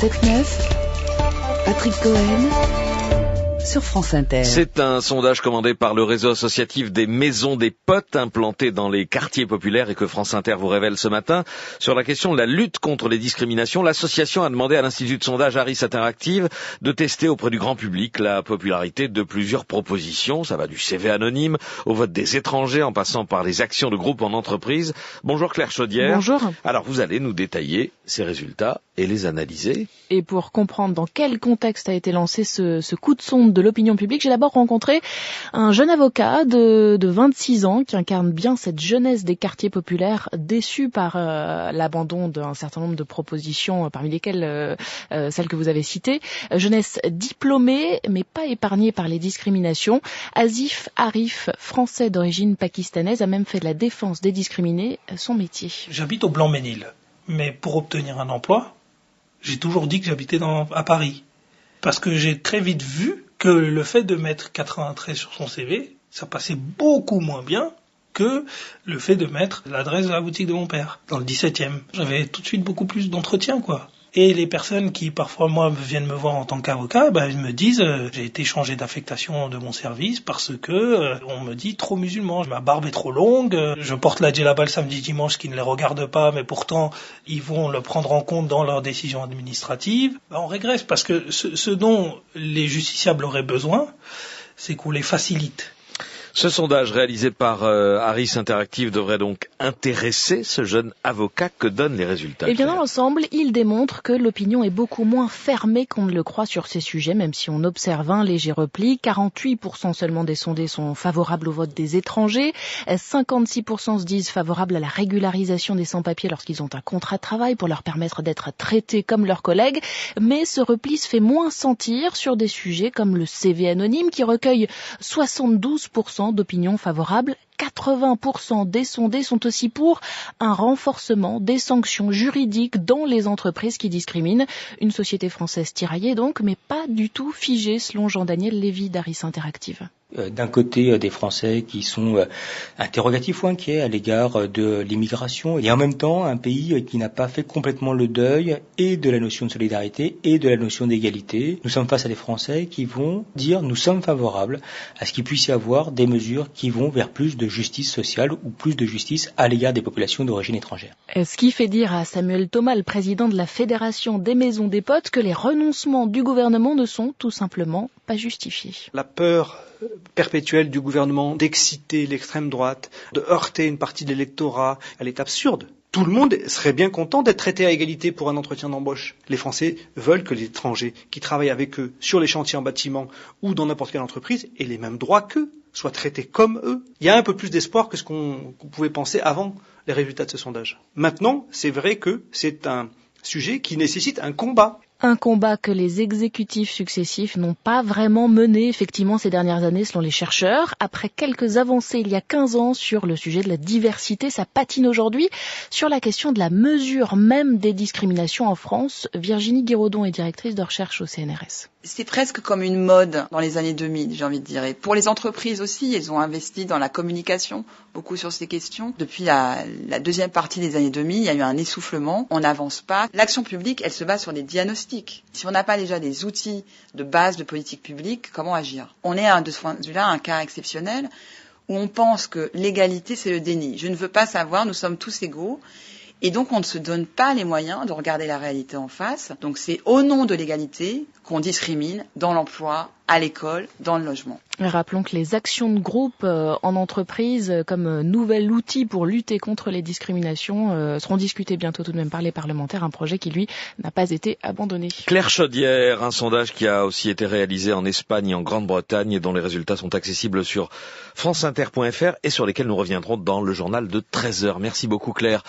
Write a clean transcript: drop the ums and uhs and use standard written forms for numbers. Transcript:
107.9, Patrick Cohen, sur France Inter. C'est un sondage commandé par le réseau associatif des Maisons des Potes implanté dans les quartiers populaires et que France Inter vous révèle ce matin. Sur la question de la lutte contre les discriminations, l'association a demandé à l'Institut de sondage Harris Interactive de tester auprès du grand public la popularité de plusieurs propositions. Ça va du CV anonyme au vote des étrangers en passant par les actions de groupe en entreprise. Bonjour Claire Chaudière. Bonjour. Alors vous allez nous détailler ces résultats et les analyser. Et pour comprendre dans quel contexte a été lancé ce coup de sonde de l'opinion publique, j'ai d'abord rencontré un jeune avocat de 26 ans qui incarne bien cette jeunesse des quartiers populaires déçue par l'abandon d'un certain nombre de propositions, parmi lesquelles celles que vous avez citées. Jeunesse diplômée, mais pas épargnée par les discriminations. Asif Arif, français d'origine pakistanaise, a même fait de la défense des discriminés son métier. J'habite au Blanc-Ménil, mais pour obtenir un emploi, j'ai toujours dit que j'habitais à Paris. Parce que j'ai très vite vu que le fait de mettre 93 sur son CV, ça passait beaucoup moins bien que le fait de mettre l'adresse de la boutique de mon père, dans le 17e. J'avais tout de suite beaucoup plus d'entretien, quoi. Et les personnes qui, parfois, viennent me voir en tant qu'avocat, ils me disent j'ai été changé d'affectation de mon service parce que on me dit trop musulman, ma barbe est trop longue, je porte la djellaba le samedi dimanche qui ne les regarde pas, mais pourtant ils vont le prendre en compte dans leurs décisions administratives. On régresse parce que ce dont les justiciables auraient besoin, c'est qu'on les facilite. Ce sondage réalisé par Harris Interactive devrait donc intéresser ce jeune avocat. Que donnent les résultats? Et bien dans l'ensemble, il démontre que l'opinion est beaucoup moins fermée qu'on ne le croit sur ces sujets, même si on observe un léger repli. 48% seulement des sondés sont favorables au vote des étrangers. 56% se disent favorables à la régularisation des sans-papiers lorsqu'ils ont un contrat de travail pour leur permettre d'être traités comme leurs collègues. Mais ce repli se fait moins sentir sur des sujets comme le CV anonyme qui recueille 72% d'opinions favorables. 80% des sondés sont aussi pour un renforcement des sanctions juridiques dans les entreprises qui discriminent. Une société française tiraillée donc, mais pas du tout figée selon Jean-Daniel Lévy d'Harris Interactive. D'un côté, des Français qui sont interrogatifs ou inquiets à l'égard de l'immigration, et en même temps un pays qui n'a pas fait complètement le deuil et de la notion de solidarité et de la notion d'égalité. Nous sommes face à des Français qui vont dire nous sommes favorables à ce qu'il puisse y avoir des mesures qui vont vers plus de justice sociale ou plus de justice à l'égard des populations d'origine étrangère. Ce qui fait dire à Samuel Thomas, le président de la Fédération des Maisons des Potes, que les renoncements du gouvernement ne sont tout simplement pas justifiés. La peur perpétuelle du gouvernement d'exciter l'extrême droite, de heurter une partie de l'électorat, elle est absurde. Tout le monde serait bien content d'être traité à égalité pour un entretien d'embauche. Les Français veulent que les étrangers qui travaillent avec eux sur les chantiers en bâtiment ou dans n'importe quelle entreprise aient les mêmes droits qu'eux, soient traités comme eux. Il y a un peu plus d'espoir que ce qu'on pouvait penser avant les résultats de ce sondage. Maintenant, c'est vrai que c'est un sujet qui nécessite un combat. Un combat que les exécutifs successifs n'ont pas vraiment mené, effectivement, ces dernières années, selon les chercheurs. Après quelques avancées il y a 15 ans sur le sujet de la diversité, ça patine aujourd'hui sur la question de la mesure même des discriminations en France. Virginie Guiraudon est directrice de recherche au CNRS. C'est presque comme une mode dans les années 2000, j'ai envie de dire. Et pour les entreprises aussi, elles ont investi dans la communication, beaucoup sur ces questions. Depuis la deuxième partie des années 2000, il y a eu un essoufflement, on n'avance pas. L'action publique, elle se base sur des diagnostics. Si on n'a pas déjà des outils de base de politique publique, comment agir? On est de ce point de vue-là un cas exceptionnel où on pense que l'égalité, c'est le déni. Je ne veux pas savoir, nous sommes tous égaux. Et donc, on ne se donne pas les moyens de regarder la réalité en face. Donc, c'est au nom de l'égalité qu'on discrimine dans l'emploi, à l'école, dans le logement. Rappelons que les actions de groupe en entreprise comme nouvel outil pour lutter contre les discriminations seront discutées bientôt tout de même par les parlementaires, un projet qui, lui, n'a pas été abandonné. Claire Chaudière, un sondage qui a aussi été réalisé en Espagne et en Grande-Bretagne et dont les résultats sont accessibles sur franceinter.fr et sur lesquels nous reviendrons dans le journal de 13h. Merci beaucoup Claire.